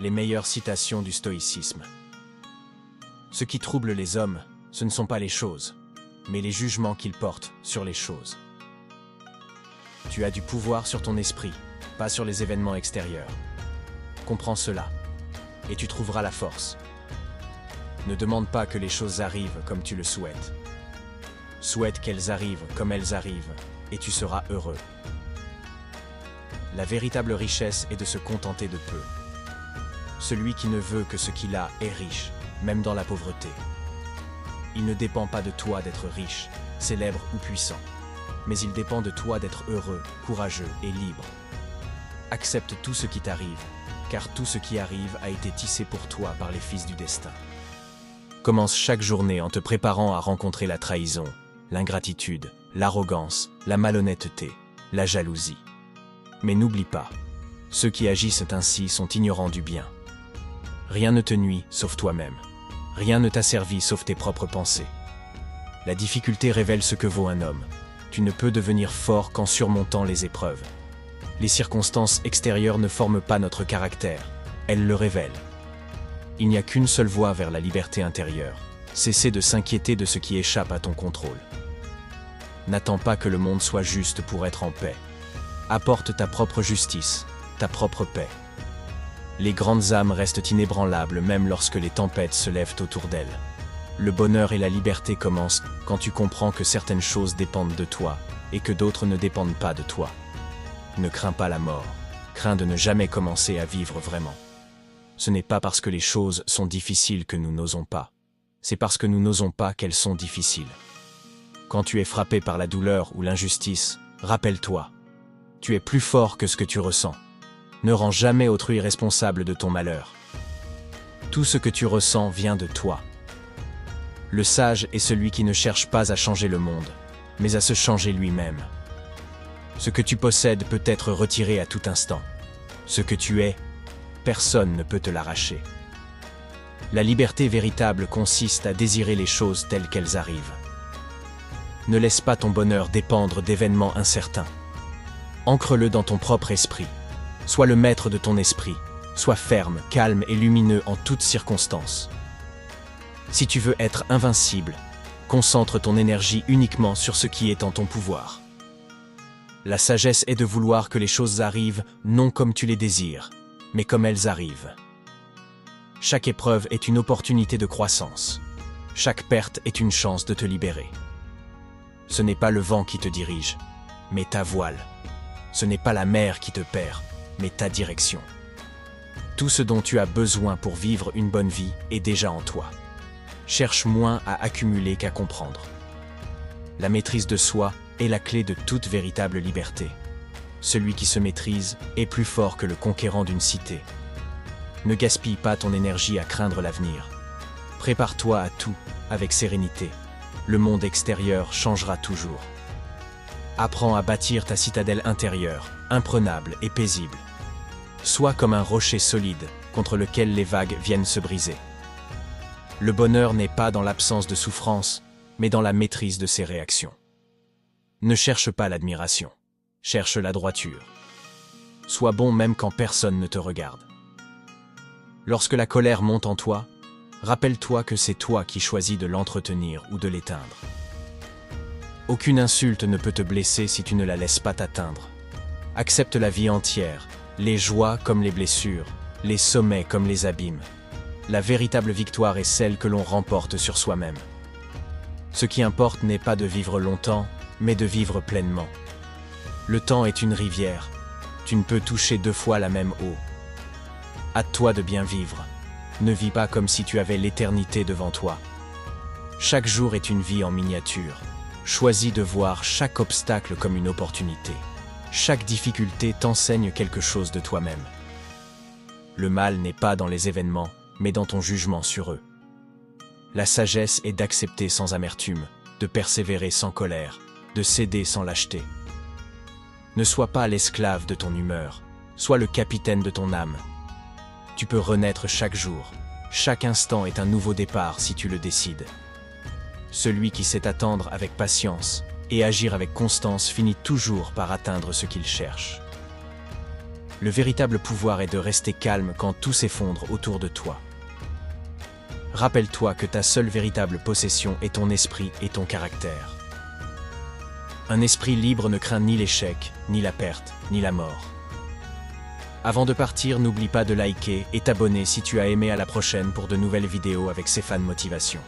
Les meilleures citations du stoïcisme. Ce qui trouble les hommes, ce ne sont pas les choses, mais les jugements qu'ils portent sur les choses. Tu as du pouvoir sur ton esprit, pas sur les événements extérieurs. Comprends cela, et tu trouveras la force. Ne demande pas que les choses arrivent comme tu le souhaites. Souhaite qu'elles arrivent comme elles arrivent, et tu seras heureux. La véritable richesse est de se contenter de peu. Celui qui ne veut que ce qu'il a est riche, même dans la pauvreté. Il ne dépend pas de toi d'être riche, célèbre ou puissant, mais il dépend de toi d'être heureux, courageux et libre. Accepte tout ce qui t'arrive, car tout ce qui arrive a été tissé pour toi par les fils du destin. Commence chaque journée en te préparant à rencontrer la trahison, l'ingratitude, l'arrogance, la malhonnêteté, la jalousie. Mais n'oublie pas, ceux qui agissent ainsi sont ignorants du bien. Rien ne te nuit, sauf toi-même. Rien ne t'a servi, sauf tes propres pensées. La difficulté révèle ce que vaut un homme. Tu ne peux devenir fort qu'en surmontant les épreuves. Les circonstances extérieures ne forment pas notre caractère, elles le révèlent. Il n'y a qu'une seule voie vers la liberté intérieure. Cesser de s'inquiéter de ce qui échappe à ton contrôle. N'attends pas que le monde soit juste pour être en paix. Apporte ta propre justice, ta propre paix. Les grandes âmes restent inébranlables même lorsque les tempêtes se lèvent autour d'elles. Le bonheur et la liberté commencent quand tu comprends que certaines choses dépendent de toi et que d'autres ne dépendent pas de toi. Ne crains pas la mort, crains de ne jamais commencer à vivre vraiment. Ce n'est pas parce que les choses sont difficiles que nous n'osons pas. C'est parce que nous n'osons pas qu'elles sont difficiles. Quand tu es frappé par la douleur ou l'injustice, rappelle-toi. Tu es plus fort que ce que tu ressens. Ne rends jamais autrui responsable de ton malheur. Tout ce que tu ressens vient de toi. Le sage est celui qui ne cherche pas à changer le monde, mais à se changer lui-même. Ce que tu possèdes peut être retiré à tout instant. Ce que tu es, personne ne peut te l'arracher. La liberté véritable consiste à désirer les choses telles qu'elles arrivent. Ne laisse pas ton bonheur dépendre d'événements incertains. Ancre-le dans ton propre esprit. Sois le maître de ton esprit. Sois ferme, calme et lumineux en toutes circonstances. Si tu veux être invincible, concentre ton énergie uniquement sur ce qui est en ton pouvoir. La sagesse est de vouloir que les choses arrivent non comme tu les désires, mais comme elles arrivent. Chaque épreuve est une opportunité de croissance. Chaque perte est une chance de te libérer. Ce n'est pas le vent qui te dirige, mais ta voile. Ce n'est pas la mer qui te perd, mais ta direction. Tout ce dont tu as besoin pour vivre une bonne vie est déjà en toi. Cherche moins à accumuler qu'à comprendre. La maîtrise de soi est la clé de toute véritable liberté. Celui qui se maîtrise est plus fort que le conquérant d'une cité. Ne gaspille pas ton énergie à craindre l'avenir. Prépare-toi à tout avec sérénité. Le monde extérieur changera toujours. Apprends à bâtir ta citadelle intérieure, imprenable et paisible. Sois comme un rocher solide contre lequel les vagues viennent se briser. Le bonheur n'est pas dans l'absence de souffrance, mais dans la maîtrise de ses réactions. Ne cherche pas l'admiration, cherche la droiture. Sois bon même quand personne ne te regarde. Lorsque la colère monte en toi, rappelle-toi que c'est toi qui choisis de l'entretenir ou de l'éteindre. Aucune insulte ne peut te blesser si tu ne la laisses pas t'atteindre. Accepte la vie entière, les joies comme les blessures, les sommets comme les abîmes. La véritable victoire est celle que l'on remporte sur soi-même. Ce qui importe n'est pas de vivre longtemps, mais de vivre pleinement. Le temps est une rivière. Tu ne peux toucher 2 fois la même eau. Hâte-toi de bien vivre. Ne vis pas comme si tu avais l'éternité devant toi. Chaque jour est une vie en miniature. Choisis de voir chaque obstacle comme une opportunité. Chaque difficulté t'enseigne quelque chose de toi-même. Le mal n'est pas dans les événements, mais dans ton jugement sur eux. La sagesse est d'accepter sans amertume, de persévérer sans colère, de céder sans lâcheté. Ne sois pas l'esclave de ton humeur, sois le capitaine de ton âme. Tu peux renaître chaque jour. Chaque instant est un nouveau départ si tu le décides. Celui qui sait attendre avec patience et agir avec constance finit toujours par atteindre ce qu'il cherche. Le véritable pouvoir est de rester calme quand tout s'effondre autour de toi. Rappelle-toi que ta seule véritable possession est ton esprit et ton caractère. Un esprit libre ne craint ni l'échec, ni la perte, ni la mort. Avant de partir, n'oublie pas de liker et t'abonner si tu as aimé. À la prochaine pour de nouvelles vidéos avec Stéphane Motivation.